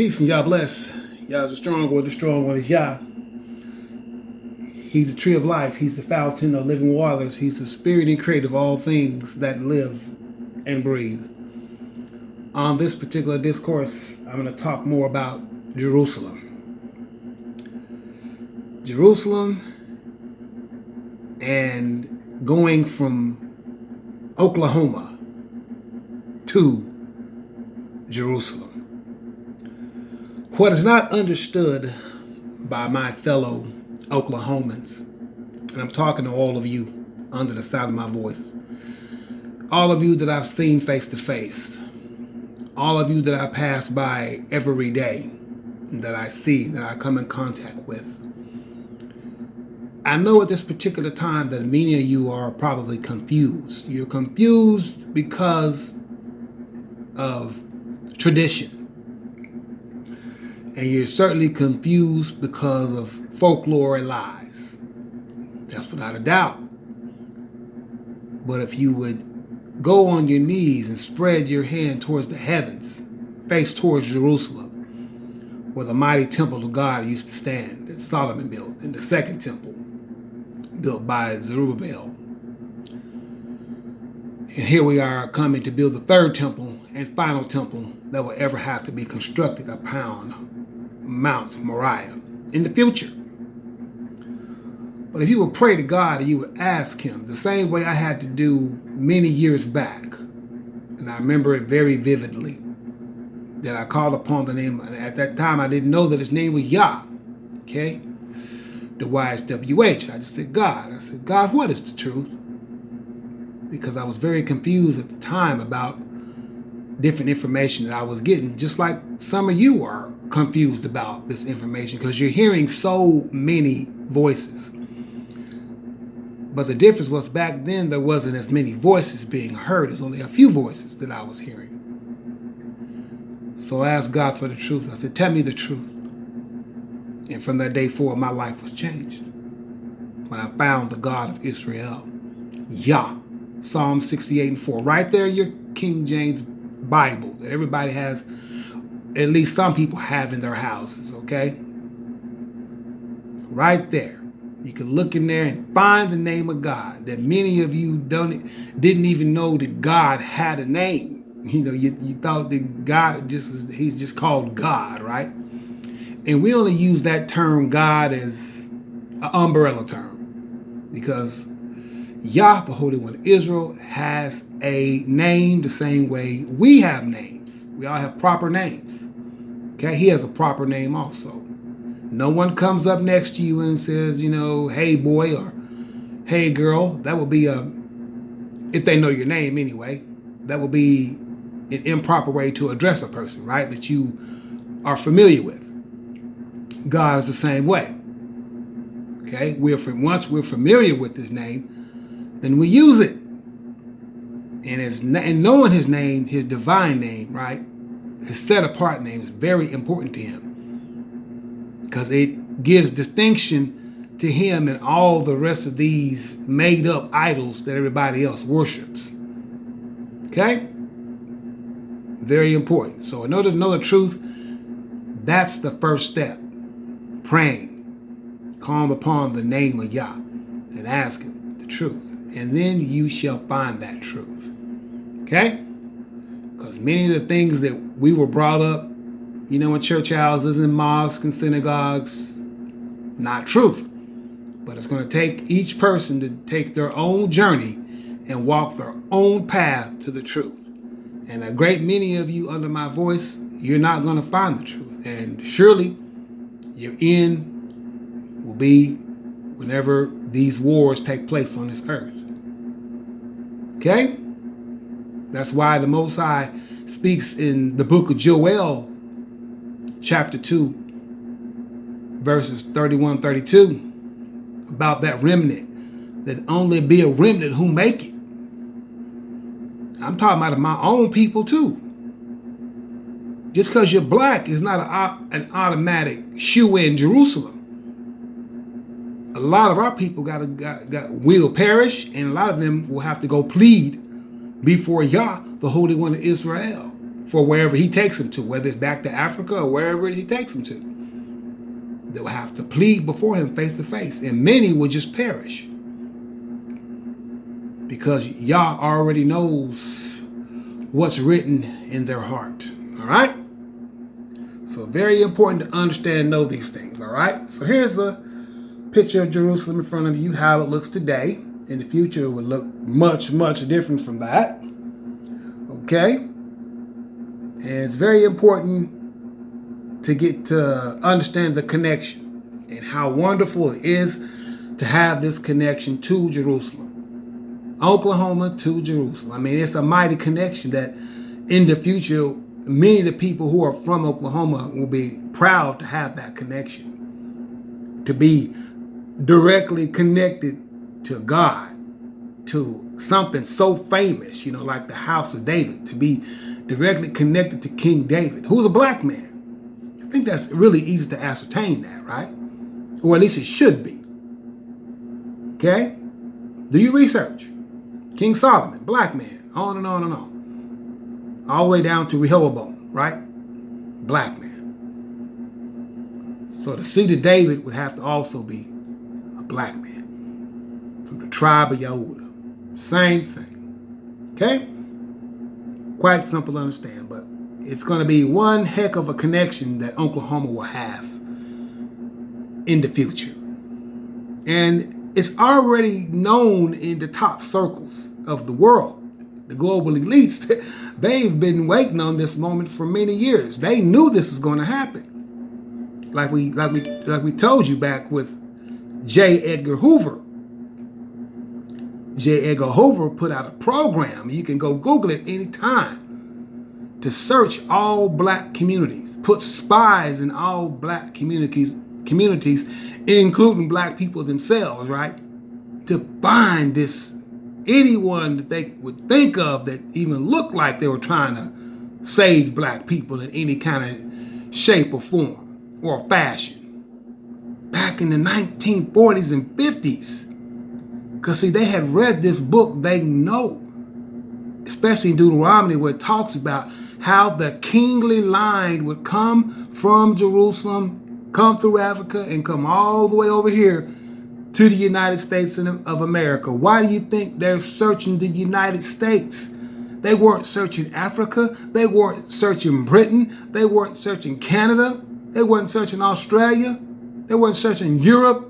Peace and Yah bless. Yah is the strong one. The strong one is Yah. He's the tree of life. He's the fountain of living waters. He's the spirit and creator of all things that live and breathe. On this particular discourse, I'm going to talk more about Jerusalem. Jerusalem and going from Oklahoma to Jerusalem. What is not understood by my fellow Oklahomans, and I'm talking to all of you under the sound of my voice, all of you that I've seen face to face, all of you that I pass by every day, that I see, that I come in contact with. I know at this particular time that many of you are probably confused. You're confused because of tradition. And you're certainly confused because of folklore and lies. That's without a doubt. But if you would go on your knees and spread your hand towards the heavens, face towards Jerusalem, where the mighty temple of God used to stand, that Solomon built, and the second temple, built by Zerubbabel. And here we are coming to build the third temple and final temple that will ever have to be constructed upon Mount Moriah in the future. But if you would pray to God and you would ask him the same way I had to do many years back, and I remember it very vividly, that I called upon the name, at that time I didn't know that his name was Yah, okay? The YHWH. I just said, God. I said, God, what is the truth? Because I was very confused at the time about different information that I was getting, just like some of you are confused about this information because you're hearing so many voices. But the difference was back then there wasn't as many voices being heard. There's only a few voices that I was hearing. So I asked God for the truth. I said, tell me the truth. And from that day forward, my life was changed. When I found the God of Israel, Yah, Psalm 68:4, right there in your King James Bible that everybody has, at least some people have in their houses, okay? Right there. You can look in there and find the name of God that many of you didn't even know that God had a name. You know, you thought that God he's just called God, right? And we only use that term God as an umbrella term because Yah, the Holy One of Israel, has a name the same way we have names. We all have proper names. Okay, he has a proper name also. No one comes up next to you and says, you know, hey boy or hey girl. That would be if they know your name anyway, that would be an improper way to address a person, right? That you are familiar with. God is the same way. Okay, once we're familiar with his name, then we use it. And knowing his name, his divine name, right? His set apart name is very important to him because it gives distinction to him and all the rest of these made up idols that everybody else worships. Okay? Very important. So in order to know the truth, that's the first step. Praying. Call upon the name of Yah and ask him the truth. And then you shall find that truth. Okay? Because many of the things that we were brought up, you know, in church houses and mosques and synagogues, not truth. But it's going to take each person to take their own journey and walk their own path to the truth. And a great many of you under my voice, you're not going to find the truth. And surely your end will be whenever these wars take place on this earth. Okay? That's why the Most High speaks in the book of Joel, chapter 2, verses 31-32, about that remnant, that only be a remnant who make it. I'm talking about my own people too. Just because you're black is not an automatic shoe in Jerusalem. A lot of our people will perish, and a lot of them will have to go plead before Yah, the Holy One of Israel, for wherever he takes them to, whether it's back to Africa or wherever he takes them to. They will have to plead before him face to face, and many will just perish because Yah already knows what's written in their heart. All right? So very important to understand and know these things. All right? So here's a picture of Jerusalem in front of you, how it looks today. In the future, it would look much, much different from that. Okay? And it's very important to get to understand the connection and how wonderful it is to have this connection to Jerusalem. Oklahoma to Jerusalem. I mean, it's a mighty connection that in the future, many of the people who are from Oklahoma will be proud to have that connection, to be directly connected to God, to something so famous, you know, like the house of David, to be directly connected to King David, who's a black man. I think that's really easy to ascertain that, right? Or at least it should be. Okay? Do your research. King Solomon, black man, on and on and on. All the way down to Rehoboam, right? Black man. So the seed of David would have to also be a black man from the tribe of Yehuda. Same thing. Okay? Quite simple to understand, but it's going to be one heck of a connection that Oklahoma will have in the future. And it's already known in the top circles of the world. The global elites, they've been waiting on this moment for many years. They knew this was going to happen. Like we told you back with J. Edgar Hoover. J. Edgar Hoover put out a program. You can go Google it anytime to search all black communities, put spies in all black communities, including black people themselves, right? To find this anyone that they would think of that even looked like they were trying to save black people in any kind of shape or form or fashion. Back in the 1940s and 50s. Because see, they had read this book, they know, especially in Deuteronomy, where it talks about how the kingly line would come from Jerusalem, come through Africa, and come all the way over here to the United States of America. Why do you think they're searching the United States? They weren't searching Africa. They weren't searching Britain. They weren't searching Canada. They weren't searching Australia. They weren't searching Europe.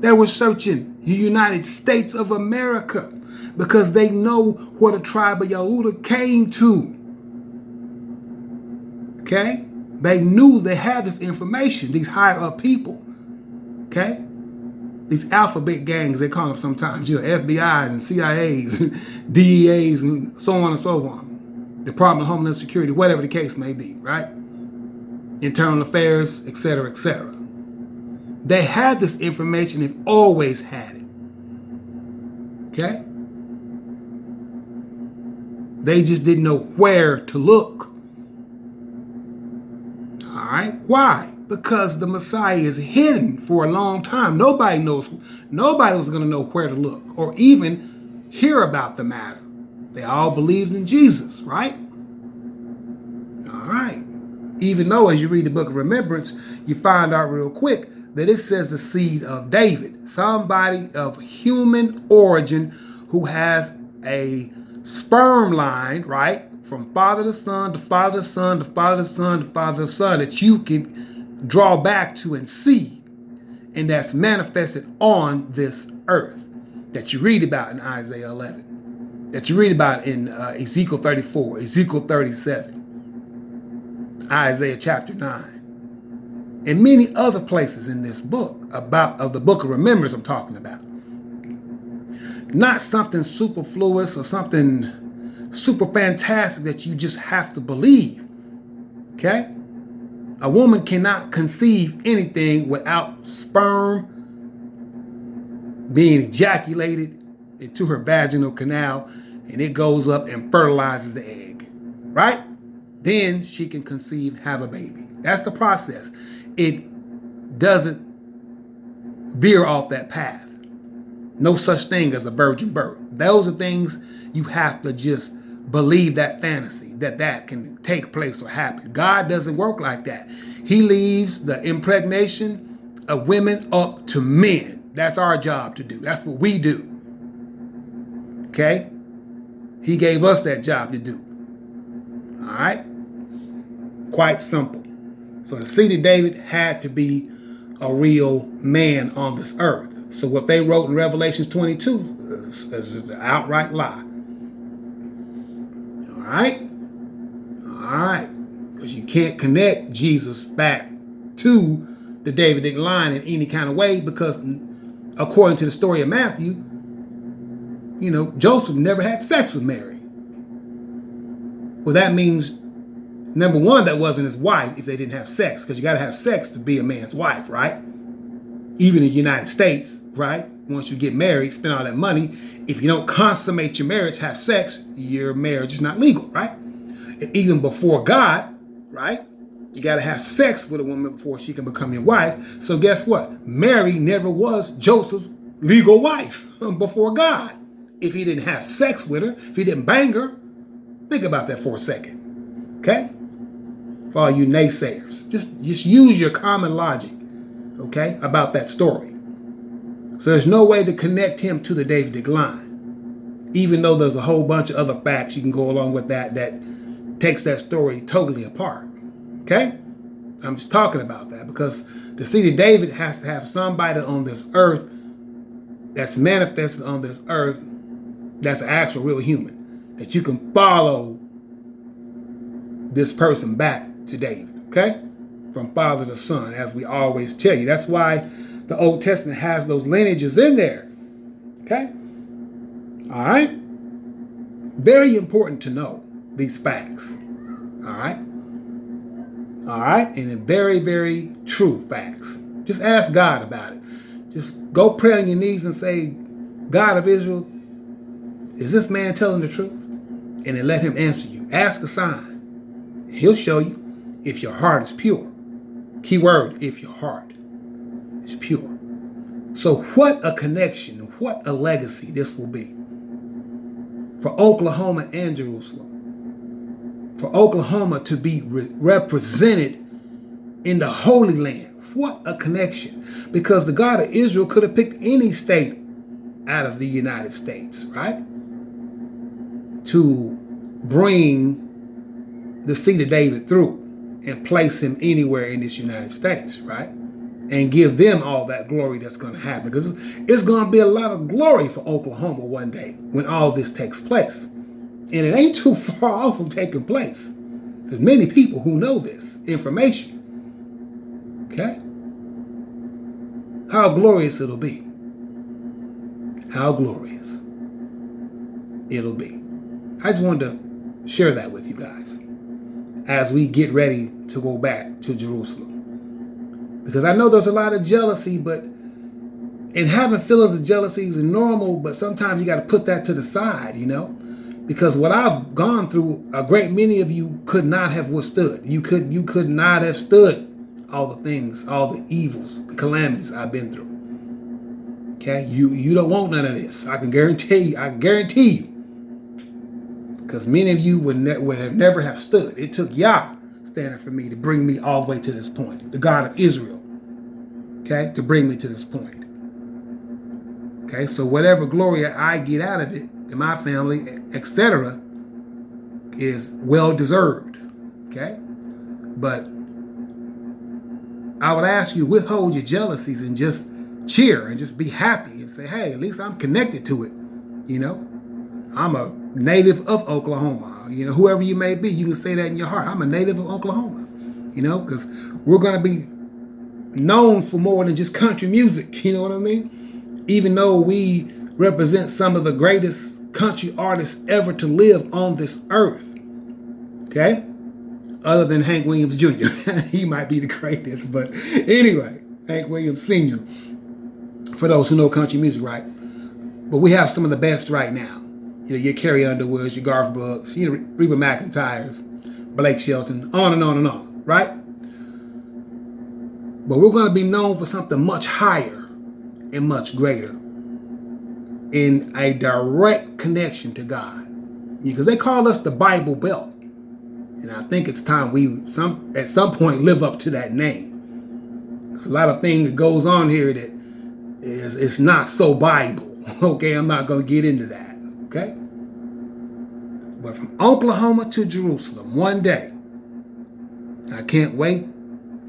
They were searching the United States of America because they know where the tribe of Yehuda came to. Okay? They knew they had this information, these higher up people. Okay? These alphabet gangs, they call them sometimes, FBIs and CIAs and DEAs and so on and so on. Department of Homeland Security, whatever the case may be, right? Internal Affairs, etc., etc. They had this information, they've always had it. Okay? They just didn't know where to look. All right? Why? Because the Messiah is hidden for a long time. Nobody was going to know where to look or even hear about the matter. They all believed in Jesus, right? All right. Even though as you read the book of Remembrance, you find out real quick that it says the seed of David, somebody of human origin who has a sperm line, right? From father to son, to father to son, to father to son, to father to son, that you can draw back to and see. And that's manifested on this earth that you read about in Isaiah 11, that you read about in Ezekiel 34, Ezekiel 37, Isaiah chapter 9. And many other places in this book of the book of Remembrance I'm talking about. Not something superfluous or something super fantastic that you just have to believe. Okay? A woman cannot conceive anything without sperm being ejaculated into her vaginal canal, and it goes up and fertilizes the egg. Right? Then she can conceive, have a baby. That's the process. It doesn't veer off that path. No such thing as a virgin birth. Those are things you have to just believe that fantasy, that can take place or happen. God doesn't work like that. He leaves the impregnation of women up to men. That's our job to do. That's what we do. Okay? He gave us that job to do. All right? Quite simple. So the seed of David had to be a real man on this earth. So what they wrote in Revelation 22 is just an outright lie. All right? All right. Because you can't connect Jesus back to the Davidic line in any kind of way, because according to the story of Matthew, Joseph never had sex with Mary. Well, that means, number one, that wasn't his wife if they didn't have sex, because you got to have sex to be a man's wife, right? Even in the United States, right? Once you get married, spend all that money. If you don't consummate your marriage, have sex, your marriage is not legal, right? And even before God, right? You got to have sex with a woman before she can become your wife. So guess what? Mary never was Joseph's legal wife before God. If he didn't have sex with her, if he didn't bang her, think about that for a second, okay? For all you naysayers, just use your common logic, okay, about that story. So there's no way to connect him to the Davidic line, even though there's a whole bunch of other facts you can go along with that takes that story totally apart, okay? I'm just talking about that because the seed of David has to have somebody on this earth that's manifested on this earth that's an actual real human, that you can follow this person back to David, okay? From father to son, as we always tell you. That's why the Old Testament has those lineages in there, okay? All right? Very important to know these facts, all right? All right? And they're very, very true facts. Just ask God about it. Just go pray on your knees and say, God of Israel, is this man telling the truth? And then let him answer you. Ask a sign. He'll show you if your heart is pure. Key word, if your heart is pure. So what a connection, what a legacy this will be for Oklahoma and Jerusalem. For Oklahoma to be represented in the Holy Land. What a connection. Because the God of Israel could have picked any state out of the United States, right? To bring the seed of David through and place him anywhere in this United States, right? And give them all that glory that's going to happen. Because it's going to be a lot of glory for Oklahoma one day when all this takes place. And it ain't too far off from taking place. There's many people who know this information. Okay? How glorious it'll be. How glorious it'll be. I just wanted to share that with you guys as we get ready to go back to Jerusalem. Because I know there's a lot of jealousy, and having feelings of jealousy is normal, but sometimes you got to put that to the side, Because what I've gone through, a great many of you could not have withstood. You could not have stood all the things, all the evils, the calamities I've been through. Okay, you don't want none of this. I can guarantee you. Because many of you would have never have stood. It took Yah standing for me to bring me all the way to this point. The God of Israel. Okay, to bring me to this point. Okay, so whatever glory I get out of it, and my family, etc., is well deserved. Okay, but I would ask you, withhold your jealousies and just cheer and just be happy and say, hey, at least I'm connected to it. I'm a native of Oklahoma. Whoever you may be, you can say that in your heart. I'm a native of Oklahoma. Because we're going to be known for more than just country music. You know what I mean? Even though we represent some of the greatest country artists ever to live on this earth. Okay? Other than Hank Williams Jr. He might be the greatest. But anyway, Hank Williams Sr. For those who know country music, right? But we have some of the best right now. Your Carrie Underwoods, your Garth Brooks, Reba McEntire's, Blake Shelton, on and on and on, right? But we're going to be known for something much higher and much greater in a direct connection to God. Because they call us the Bible Belt. And I think it's time we at some point live up to that name. There's a lot of things that goes on here that it's not so Bible. Okay, I'm not going to get into that. Okay? But from Oklahoma to Jerusalem, one day, I can't wait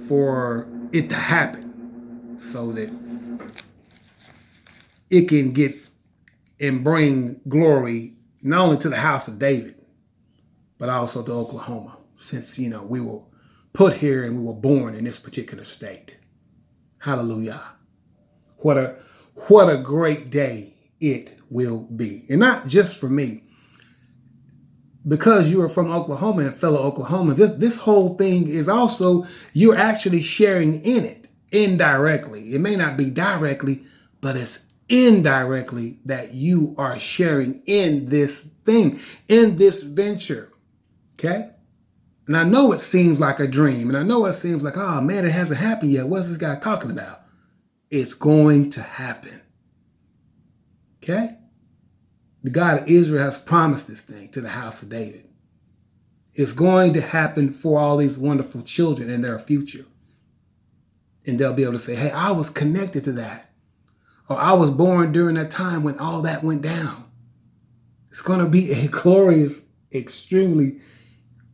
for it to happen so that it can get and bring glory not only to the house of David, but also to Oklahoma, since, we were put here and we were born in this particular state. Hallelujah. What a great day it will be. And not just for me. Because you are from Oklahoma and fellow Oklahomans, this whole thing is also, you're actually sharing in it indirectly. It may not be directly, but it's indirectly that you are sharing in this thing, in this venture. Okay? And I know it seems like a dream. And I know it seems like, oh man, it hasn't happened yet. What's this guy talking about? It's going to happen. Okay? The God of Israel has promised this thing to the house of David. It's going to happen for all these wonderful children in their future. And they'll be able to say, hey, I was connected to that. Or I was born during that time when all that went down. It's going to be a glorious, extremely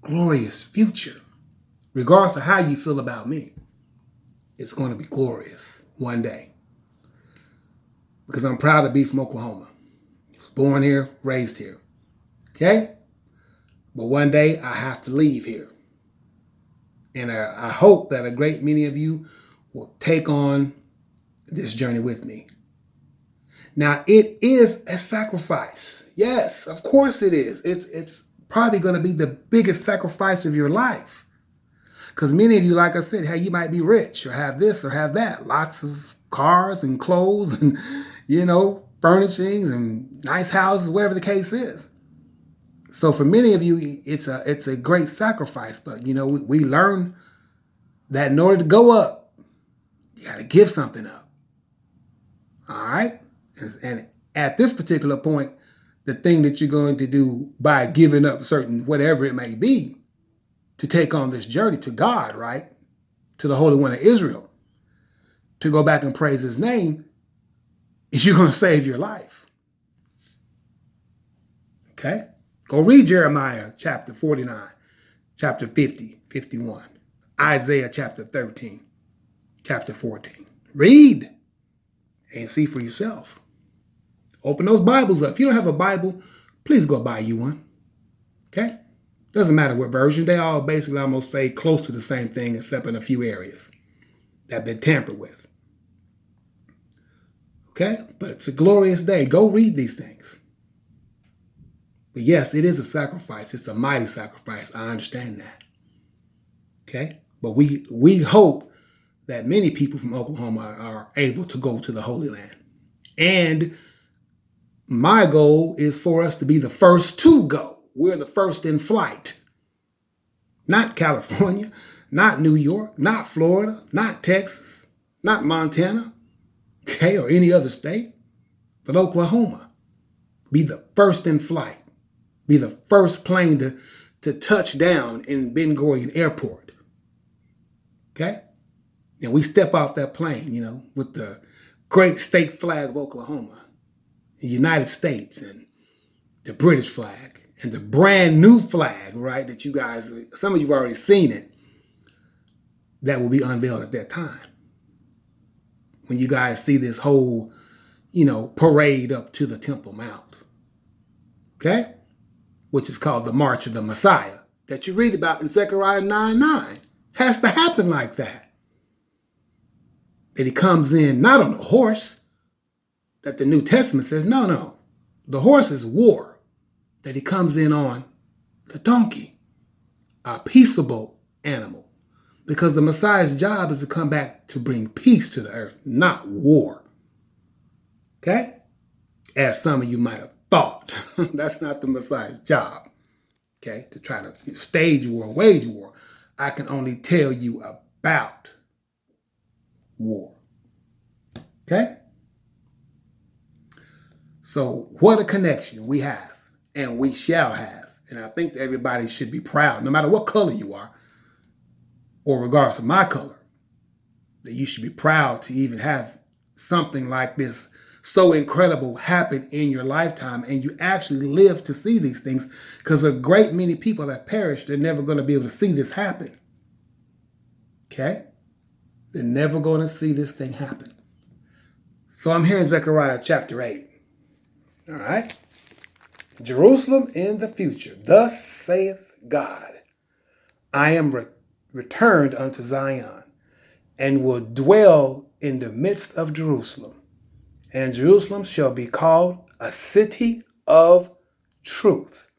glorious future. Regardless of how you feel about me, it's going to be glorious one day. Because I'm proud to be from Oklahoma. I was born here, raised here. Okay? But one day I have to leave here. And I hope that a great many of you will take on this journey with me. Now, it is a sacrifice. Yes, of course it is. It's probably going to be the biggest sacrifice of your life. Because many of you, like I said, hey, you might be rich or have this or have that. Lots of cars and clothes and, furnishings and nice houses, whatever the case is. So for many of you, it's a great sacrifice. But, we learn that in order to go up, you got to give something up. All right? And at this particular point, the thing that you're going to do by giving up certain whatever it may be to take on this journey to God, right? To the Holy One of Israel, to go back and praise his name, is you're going to save your life. Okay? Go read Jeremiah chapter 49, chapter 50, 51, Isaiah chapter 13, chapter 14. Read and see for yourself. Open those Bibles up. If you don't have a Bible, please go buy you one. Okay? Doesn't matter what version. They all basically almost say close to the same thing, except in a few areas that have been tampered with. Okay? But it's a glorious day. Go read these things. But yes, it is a sacrifice. It's a mighty sacrifice. I understand that. Okay? But we hope that many people from Oklahoma are able to go to the Holy Land. And my goal is for us to be the first to go. We're the first in flight. Not California, not New York, not Florida, not Texas, not Montana, okay, or any other state, but Oklahoma. Be the first in flight. Be the first plane to touch down in Ben Gurion Airport. Okay? And we step off that plane, with the great state flag of Oklahoma, the United States, and the British flag, and the brand new flag, right, that you guys, some of you have already seen it, that will be unveiled at that time. When you guys see this whole, parade up to the Temple Mount. Okay? Which is called the March of the Messiah, that you read about in Zechariah 9:9. Has to happen like that. That he comes in not on a horse, that the New Testament says, no. The horse is war. That he comes in on the donkey, a peaceable animal. Because the Messiah's job is to come back to bring peace to the earth, not war. Okay? As some of you might have thought. That's not the Messiah's job. Okay? To try to stage war, wage war. I can only tell you about war. Okay? So what a connection we have. and we shall have. And I think that everybody should be proud, no matter what color you are, or regardless of my color, that you should be proud to even have something like this so incredible happen in your lifetime, and you actually live to see these things, because a great many people have perished. They're never going to be able to see this happen. Okay? They're never going to see this thing happen. So I'm here in Zechariah chapter 8. All right? Jerusalem in the future. Thus saith God, I am returned unto Zion, and will dwell in the midst of Jerusalem. And Jerusalem shall be called a city of truth.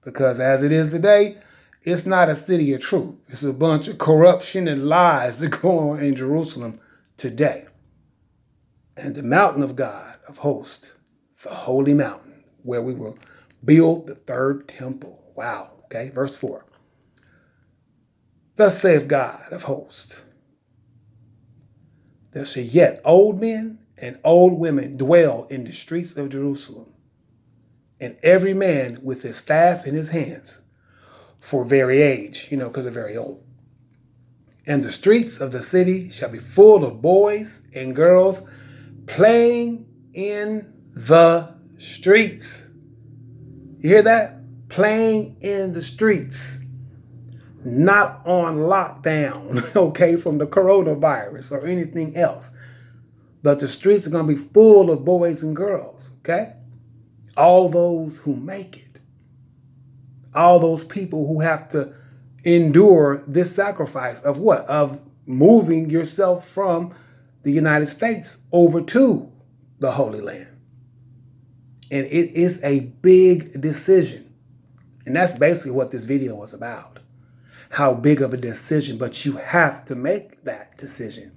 Because as it is today, it's not a city of truth. It's a bunch of corruption and lies that go on in Jerusalem today. And the mountain of God of hosts, the holy mountain, where we will build the third temple. Wow. Okay, verse 4. Thus saith God of hosts, there shall yet old men and old women dwell in the streets of Jerusalem, and every man with his staff in his hands, for very age, because they're very old. And the streets of the city shall be full of boys and girls playing in the streets. You hear that? Playing in the streets. Not on lockdown, okay, from the coronavirus or anything else. But the streets are going to be full of boys and girls, okay? All those who make it. All those people who have to endure this sacrifice of what? Of moving yourself from the United States over to the Holy Land. And it is a big decision. And that's basically what this video was about. How big of a decision, but you have to make that decision.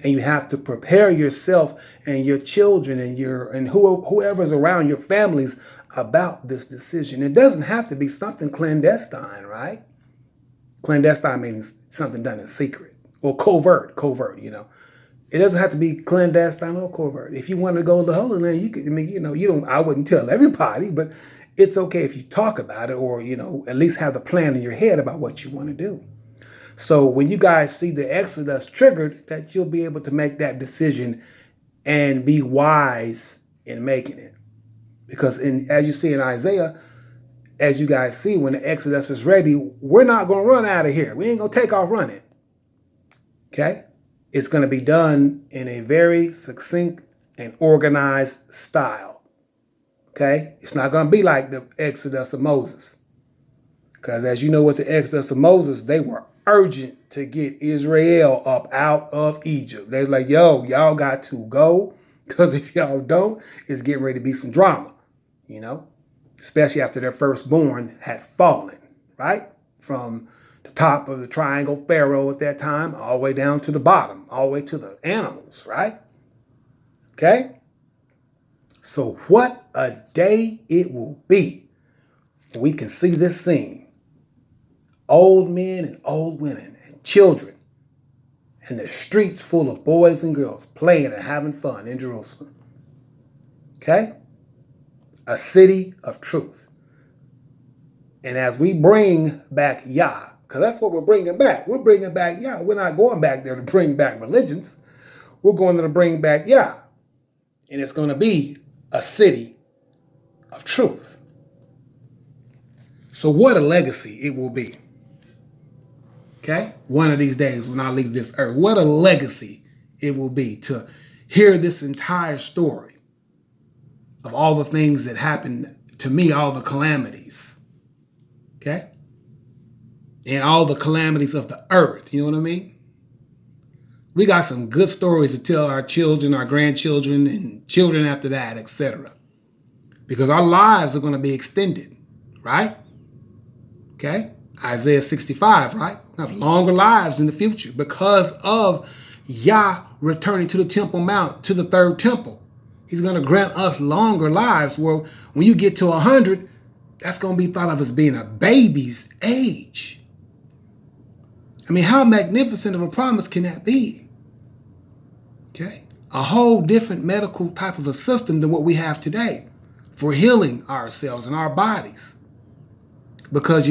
And you have to prepare yourself and your children and whoever's around your families about this decision. It doesn't have to be something clandestine, right? Clandestine means something done in secret or covert, It doesn't have to be clandestine or covert. If you want to go to the Holy Land, you could, I wouldn't tell everybody, but it's okay if you talk about it or, at least have the plan in your head about what you want to do. So when you guys see the Exodus triggered, that you'll be able to make that decision and be wise in making it. Because as you see in Isaiah, as you guys see, when the Exodus is ready, we're not going to run out of here. We ain't going to take off running. Okay? It's going to be done in a very succinct and organized style. Okay? It's not going to be like the Exodus of Moses. Because as you know, with the Exodus of Moses, they were urgent to get Israel up out of Egypt. They're like, yo, y'all got to go. Because if y'all don't, it's getting ready to be some drama. Especially after their firstborn had fallen, right? From the top of the triangle Pharaoh at that time, all the way down to the bottom, all the way to the animals, right? Okay? So what a day it will be when we can see this scene. Old men and old women and children, and the streets full of boys and girls playing and having fun in Jerusalem. Okay? A city of truth. And as we bring back Yah, because that's what we're bringing back. We're bringing back Yah. We're not going back there to bring back religions. We're going to bring back Yah. And it's going to be a city of truth. So what a legacy it will be. Okay? One of these days when I leave this earth, what a legacy it will be to hear this entire story of all the things that happened to me, all the calamities. Okay? And all the calamities of the earth. You know what I mean? We got some good stories to tell our children, our grandchildren, and children after that, etc. Because our lives are going to be extended, right? Okay? Isaiah 65, right? We have longer lives in the future because of Yah returning to the Temple Mount, to the third temple. He's going to grant us longer lives where when you get to 100, that's going to be thought of as being a baby's age. I mean, how magnificent of a promise can that be? Okay? A whole different medical type of a system than what we have today. for healing ourselves and our bodies. Because,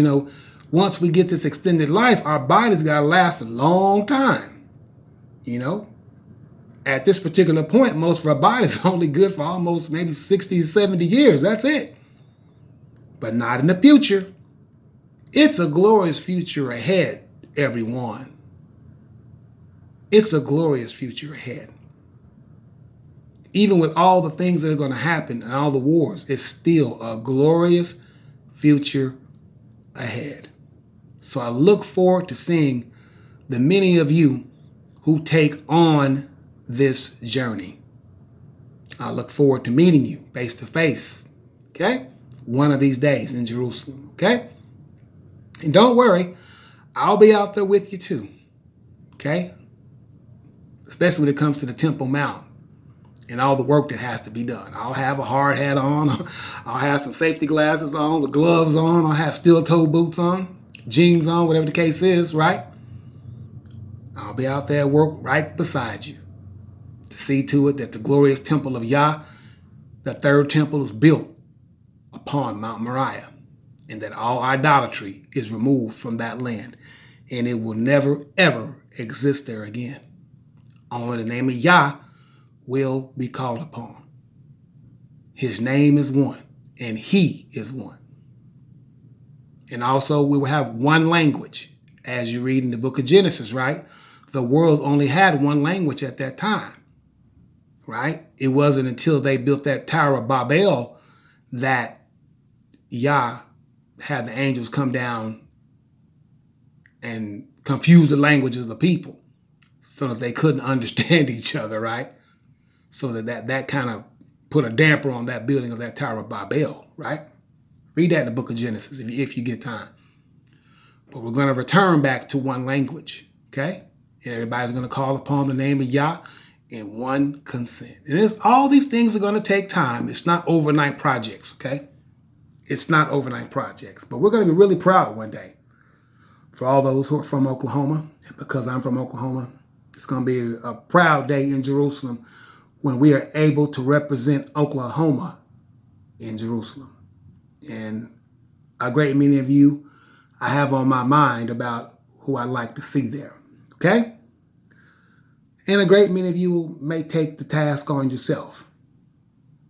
once we get this extended life, our bodies got to last a long time. At this particular point, most of our bodies are only good for almost maybe 60, 70 years. That's it. But not in the future. It's a glorious future ahead, everyone. It's a glorious future ahead. Even with all the things that are going to happen and all the wars, it's still a glorious future ahead. So I look forward to seeing the many of you who take on this journey. I look forward to meeting you face to face, okay? One of these days in Jerusalem, okay? And don't worry, I'll be out there with you too, okay? Especially when it comes to the Temple Mount and all the work that has to be done. I'll have a hard hat on. I'll have some safety glasses on, the gloves on. I'll have steel-toe boots on, jeans on, whatever the case is, right? I'll be out there at work right beside you to see to it that the glorious temple of Yah, the third temple, is built upon Mount Moriah, and that all idolatry is removed from that land, and it will never, ever exist there again. Only the name of Yah will be called upon. His name is one, and he is one. And also we will have one language, as you read in the book of Genesis, right? The world only had one language at that time, right? It wasn't until they built that Tower of Babel that Yah had the angels come down and confuse the languages of the people so that they couldn't understand each other, right? So that kind of put a damper on that building of that Tower of Babel, right? Read that in the book of Genesis if you get time. But we're going to return back to one language, okay? And everybody's going to call upon the name of Yah in one consent. And all these things are going to take time. It's not overnight projects, okay? It's not overnight projects. But we're going to be really proud one day for all those who are from Oklahoma. And because I'm from Oklahoma, it's going to be a proud day in Jerusalem when we are able to represent Oklahoma in Jerusalem. And a great many of you I have on my mind about who I'd like to see there, okay? And a great many of you may take the task on yourself,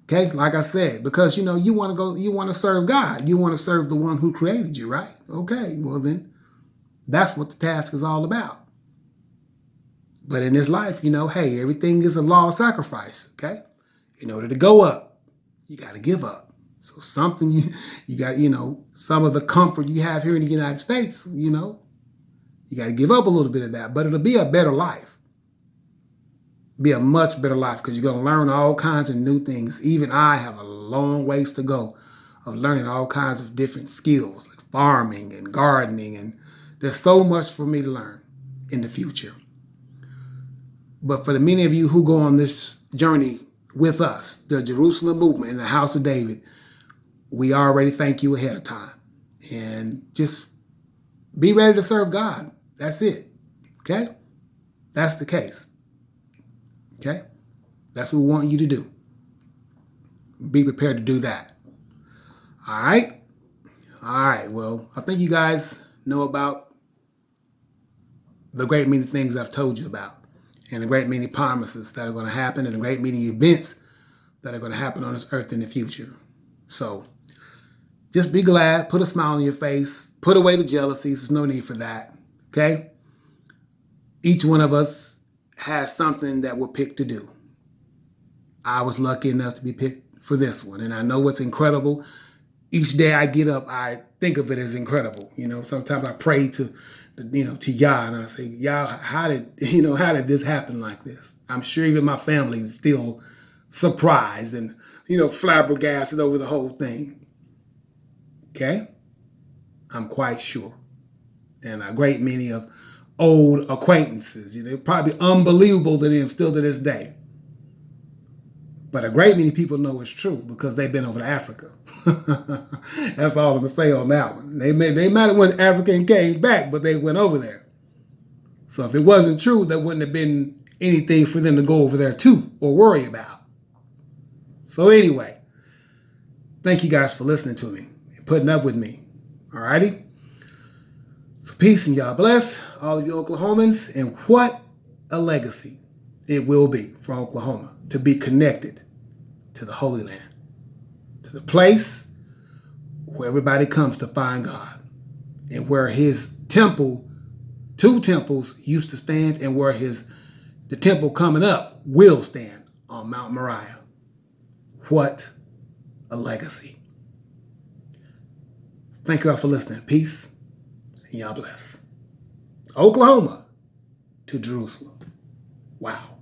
okay? Like I said, because, you want to serve God. You want to serve the one who created you, right? Okay, well then, that's what the task is all about. But in this life, hey, everything is a law of sacrifice, okay? In order to go up, you got to give up. So something you got, some of the comfort you have here in the United States, you got to give up a little bit of that. But it'll be a better life. Be a much better life because you're going to learn all kinds of new things. Even I have a long ways to go of learning all kinds of different skills like farming and gardening. And there's so much for me to learn in the future. But for the many of you who go on this journey with us, the Jerusalem movement in the house of David, we already thank you ahead of time. And just be ready to serve God. That's it. Okay? That's the case. Okay? That's what we want you to do. Be prepared to do that. All right? All right. Well, I think you guys know about the great many things I've told you about, and a great many promises that are going to happen, and a great many events that are going to happen on this earth in the future. So just be glad, put a smile on your face, put away the jealousies. There's no need for that, okay? Each one of us has something that we're picked to do. I was lucky enough to be picked for this one, and I know what's incredible. Each day I get up, I think of it as incredible. Sometimes I pray to Yah, and I say, Yah, how did this happen like this? I'm sure even my family is still surprised and, flabbergasted over the whole thing. Okay? I'm quite sure. And a great many of old acquaintances, they're probably unbelievable to them still to this day. But a great many people know it's true because they've been over to Africa. That's all I'm going to say on that one. They might have went to Africa and came back, but they went over there. So if it wasn't true, there wouldn't have been anything for them to go over there to or worry about. So anyway, thank you guys for listening to me and putting up with me. All righty? So peace and y'all bless all of you Oklahomans. And what a legacy it will be for Oklahoma to be connected to the Holy Land, to the place where everybody comes to find God, and where his temple, 2 temples used to stand, and where the temple coming up will stand on Mount Moriah. What a legacy. Thank you all for listening. Peace and y'all bless. Oklahoma to Jerusalem. Wow.